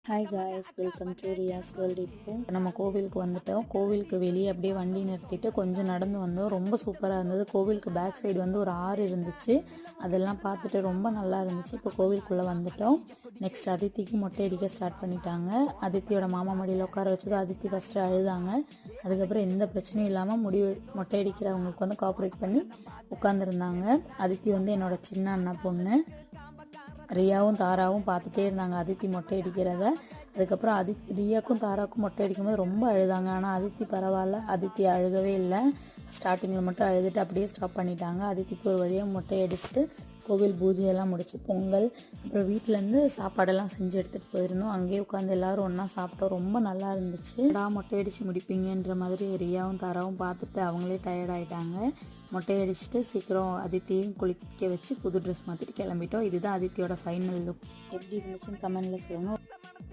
Hi guys, welcome to Riyas world. இப்போ நம்ம கோவிலுக்கு வந்துட்டோம். கோவிலுக்கு வெளியே அப்படியே வண்டி நிறுத்திட்டு கொஞ்சம் நடந்து வந்தோம். ரொம்ப சூப்பராக இருந்தது. கோவிலுக்கு பேக் சைடு வந்து ஒரு ஆறு இருந்துச்சு. அதெல்லாம் பார்த்துட்டு ரொம்ப நல்லா இருந்துச்சு. இப்போ கோவிலுக்குள்ளே வந்துட்டோம். நெக்ஸ்ட் அதித்திக்கு மொட்டை அடிக்க ஸ்டார்ட் பண்ணிட்டாங்க. அதித்தியோட மாமா மடியில் உட்கார வச்சது. அதித்தி ஃபஸ்ட்டு அழுதாங்க. அதுக்கப்புறம் எந்த பிரச்சனையும் இல்லாமல் மொட்டை அடிக்கிறவங்களுக்கு வந்து கோஆப்ரேட் பண்ணி உட்காந்துருந்தாங்க. அதித்தி வந்து என்னோட சின்ன அண்ணா பொண்ணு. ரியாவும் தாராவும் பார்த்துட்டே இருந்தாங்க அதித்தி மொட்டை அடிக்கிறத. அதுக்கப்புறம் ரியாக்கும் தாராவுக்கும் மொட்டை அடிக்கும்போது ரொம்ப அழுதாங்க. ஆனால் அதித்தி பரவாயில்ல, அதித்தி அழுகவே இல்லை. ஸ்டார்டிங்கில் மட்டும் அழுதுட்டு அப்படியே ஸ்டாப் பண்ணிட்டாங்க. அதித்திக்கு ஒரு வழியாக மொட்டை அடிச்சுட்டு கோவில் பூஜையெல்லாம் முடிச்சு பொங்கல் அப்புறம் வீட்டிலேருந்து சாப்பாடெல்லாம் செஞ்சு எடுத்துகிட்டு போயிருந்தோம். அங்கேயே உட்காந்து எல்லோரும் ஒன்றா சாப்பிட்டோம். ரொம்ப நல்லா இருந்துச்சு. மொட்டை அடித்து முடிப்பீங்கன்ற மாதிரி ரியாவும் தாராவும் பார்த்துட்டு அவங்களே டயர்ட் ஆகிட்டாங்க. மொட்டை அடிச்சுட்டு சீக்கிரம் அதித்தியும் குளிக்க வச்சு புது ட்ரெஸ் மாற்றிட்டு கிளம்பிட்டோம். இதுதான் அதித்தியோட ஃபைனல் லுக். எப்படி இருந்துச்சுன்னு கமெண்டில் சொல்லுங்கள்.